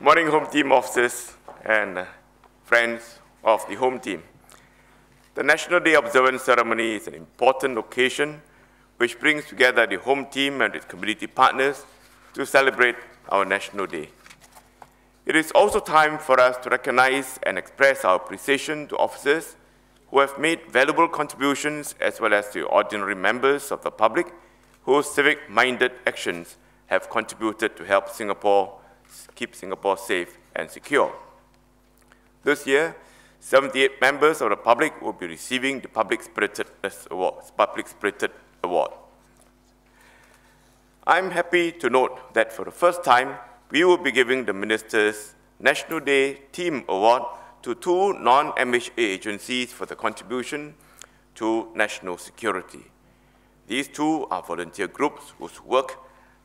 Morning, home team officers and friends of the home team. The National Day Observance Ceremony is an important occasion which brings together the home team and its community partners to celebrate our National Day. It is also time for us to recognize and express our appreciation to officers who have made valuable contributions, as well as to ordinary members of the public whose civic-minded actions have contributed to help keep Singapore safe and secure. This year, 78 members of the public will be receiving the Public Spirited Award. I'm happy to note that for the first time, we will be giving the Minister's National Day Team Award to two non-MHA agencies for the contribution to national security. These two are volunteer groups whose work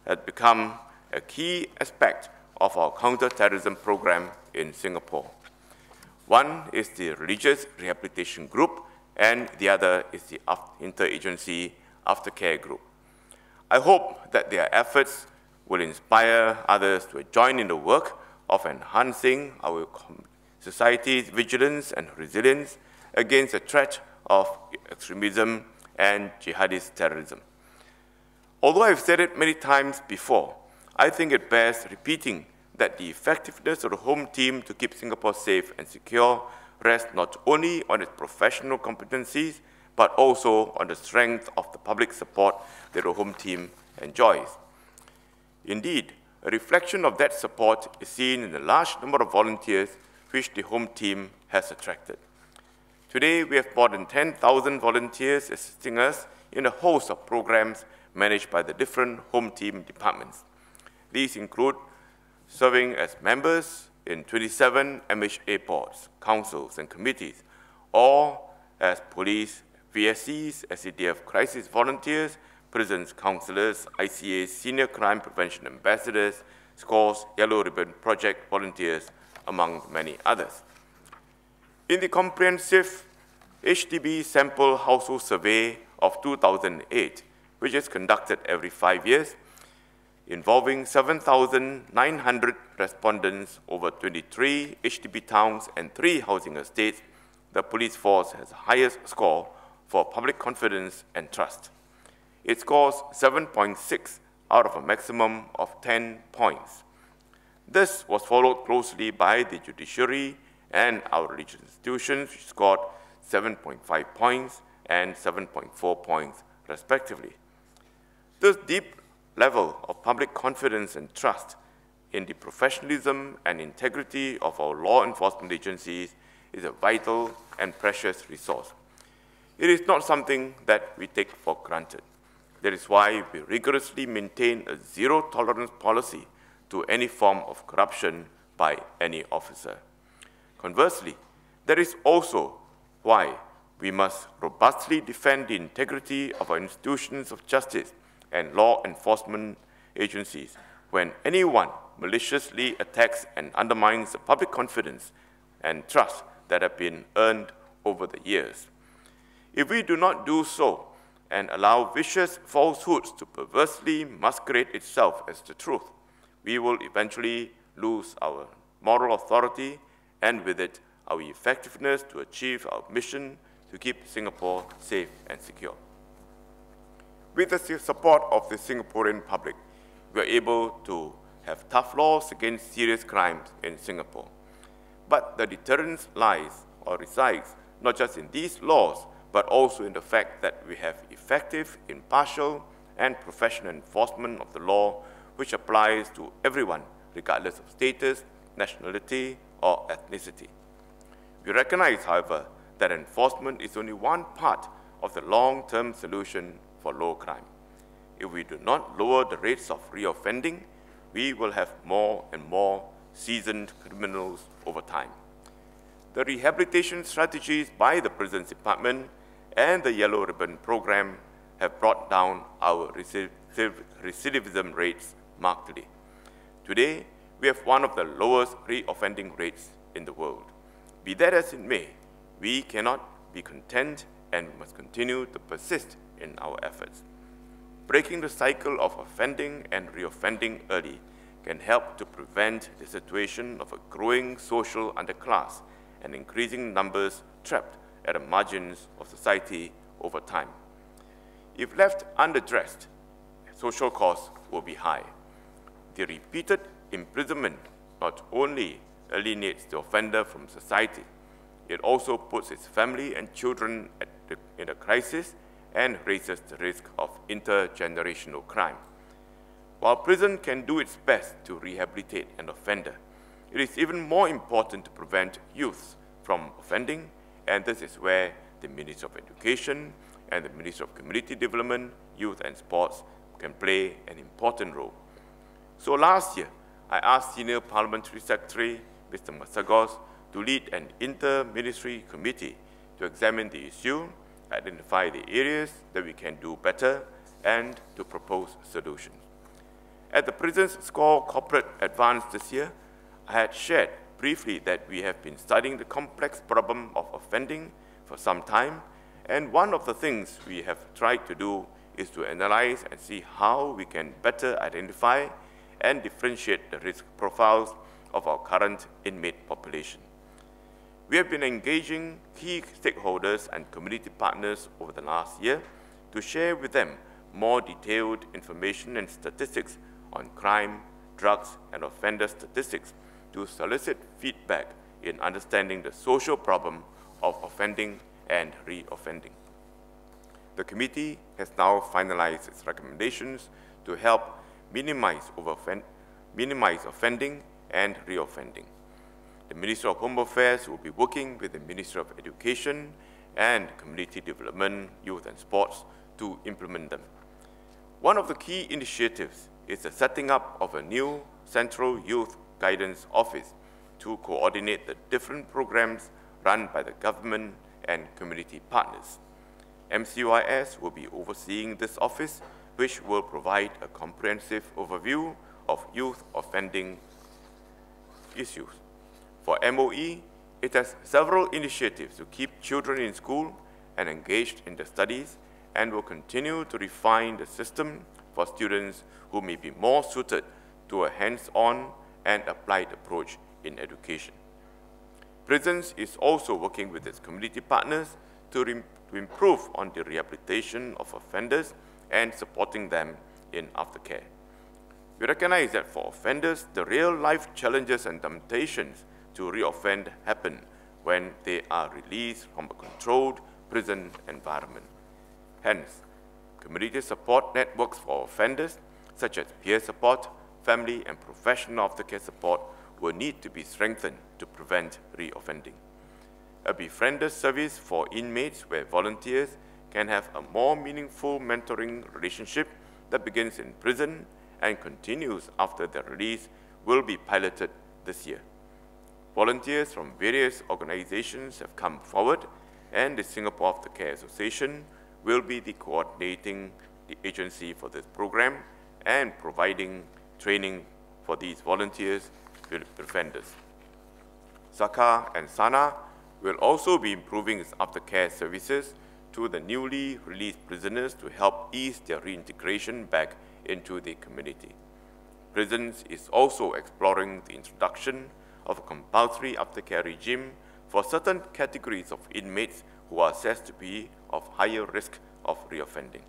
has become a key aspect of our counter-terrorism program in Singapore. One is the Religious Rehabilitation Group, and the other is the Interagency Aftercare Group. I hope that their efforts will inspire others to join in the work of enhancing our society's vigilance and resilience against the threat of extremism and jihadist terrorism. Although I've said it many times before, I think it bears repeating that the effectiveness of the home team to keep Singapore safe and secure rests not only on its professional competencies, but also on the strength of the public support that the home team enjoys. Indeed, a reflection of that support is seen in the large number of volunteers which the home team has attracted. Today, we have more than 10,000 volunteers assisting us in a host of programs managed by the different home team departments. These include serving as members in 27 MHA boards, councils, and committees, or as police VSCs, SCDF crisis volunteers, prisons counselors, ICA senior crime prevention ambassadors, SCORE's Yellow Ribbon Project volunteers, among many others. In the comprehensive HDB sample household survey of 2008, which is conducted every 5 years, involving 7,900 respondents over 23 HDB towns and 3 housing estates, the police force has the highest score for public confidence and trust. It scores 7.6 out of a maximum of 10 points. This was followed closely by the judiciary and our religious institutions, which scored 7.5 points and 7.4 points, respectively. This deep level of public confidence and trust in the professionalism and integrity of our law enforcement agencies is a vital and precious resource. It is not something that we take for granted. That is why we rigorously maintain a zero-tolerance policy to any form of corruption by any officer. Conversely, that is also why we must robustly defend the integrity of our institutions of justice and law enforcement agencies when anyone maliciously attacks and undermines the public confidence and trust that have been earned over the years. If we do not do so and allow vicious falsehoods to perversely masquerade itself as the truth, we will eventually lose our moral authority and with it our effectiveness to achieve our mission to keep Singapore safe and secure. With the support of the Singaporean public, we are able to have tough laws against serious crimes in Singapore. But the deterrence resides not just in these laws, but also in the fact that we have effective, impartial, and professional enforcement of the law, which applies to everyone, regardless of status, nationality, or ethnicity. We recognize, however, that enforcement is only one part of the long-term solution for low crime. If we do not lower the rates of reoffending, we will have more and more seasoned criminals over time. The rehabilitation strategies by the Prisons Department and the Yellow Ribbon Program have brought down our recidivism rates markedly. Today, we have one of the lowest reoffending rates in the world. Be that as it may, we cannot be content and we must continue to persist in our efforts. Breaking the cycle of offending and reoffending early can help to prevent the situation of a growing social underclass and increasing numbers trapped at the margins of society over time. If left unaddressed, social costs will be high. The repeated imprisonment not only alienates the offender from society, it also puts his family and children in a crisis and raises the risk of intergenerational crime. While prison can do its best to rehabilitate an offender, it is even more important to prevent youth from offending, and this is where the Ministry of Education and the Ministry of Community Development, Youth and Sports can play an important role. So last year, I asked Senior Parliamentary Secretary Mr. Masagos to lead an inter-ministry committee to examine the issue, identify the areas that we can do better, and to propose solutions. At the Prisons Score Corporate Advance this year, I had shared briefly that we have been studying the complex problem of offending for some time, and one of the things we have tried to do is to analyze and see how we can better identify and differentiate the risk profiles of our current inmate population. We have been engaging key stakeholders and community partners over the last year to share with them more detailed information and statistics on crime, drugs, and offender statistics to solicit feedback in understanding the social problem of offending and re-offending. The committee has now finalized its recommendations to help minimize offending and re-offending. The Ministry of Home Affairs will be working with the Ministry of Education and Community Development, Youth and Sports to implement them. One of the key initiatives is the setting up of a new Central Youth Guidance Office to coordinate the different programs run by the government and community partners. MCYS will be overseeing this office, which will provide a comprehensive overview of youth offending issues. For MOE, it has several initiatives to keep children in school and engaged in their studies, and will continue to refine the system for students who may be more suited to a hands-on and applied approach in education. Prisons is also working with its community partners to improve on the rehabilitation of offenders and supporting them in aftercare. We recognize that for offenders, the real-life challenges and temptations to re-offend happen when they are released from a controlled prison environment. Hence, community support networks for offenders, such as peer support, family and professional aftercare support, will need to be strengthened to prevent re-offending. A befriender service for inmates where volunteers can have a more meaningful mentoring relationship that begins in prison and continues after their release will be piloted this year. Volunteers from various organizations have come forward, and the Singapore Aftercare Association will be the coordinating the agency for this program and providing training for these volunteers with offenders. SACA and SANA will also be improving its aftercare services to the newly released prisoners to help ease their reintegration back into the community. Prisons is also exploring the introduction of a compulsory aftercare regime for certain categories of inmates who are assessed to be of higher risk of reoffending.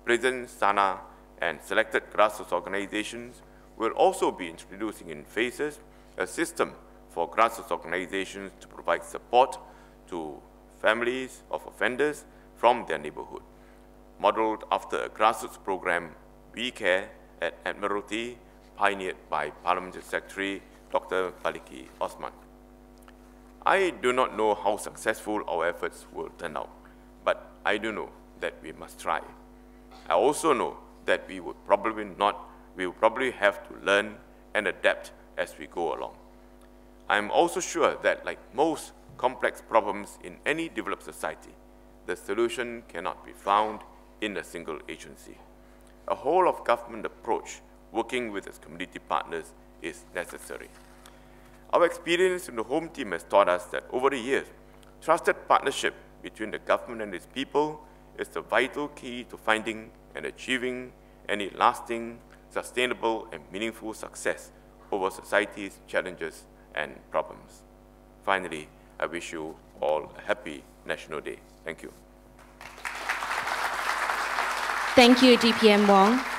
Prisons, SANA, and selected grassroots organizations will also be introducing in phases a system for grassroots organizations to provide support to families of offenders from their neighborhood, modeled after a grassroots program, We Care, at Admiralty, pioneered by Parliamentary Secretary Dr. Baliki Osman. I do not know how successful our efforts will turn out, but I do know that we must try. I also know that we will probably have to learn and adapt as we go along. I am also sure that, like most complex problems in any developed society, the solution cannot be found in a single agency. A whole-of-government approach working with its community partners is necessary. Our experience in the Home Team has taught us that over the years, trusted partnership between the government and its people is the vital key to finding and achieving any lasting, sustainable and meaningful success over society's challenges and problems. Finally, I wish you all a happy National Day. Thank you. Thank you, DPM Wong.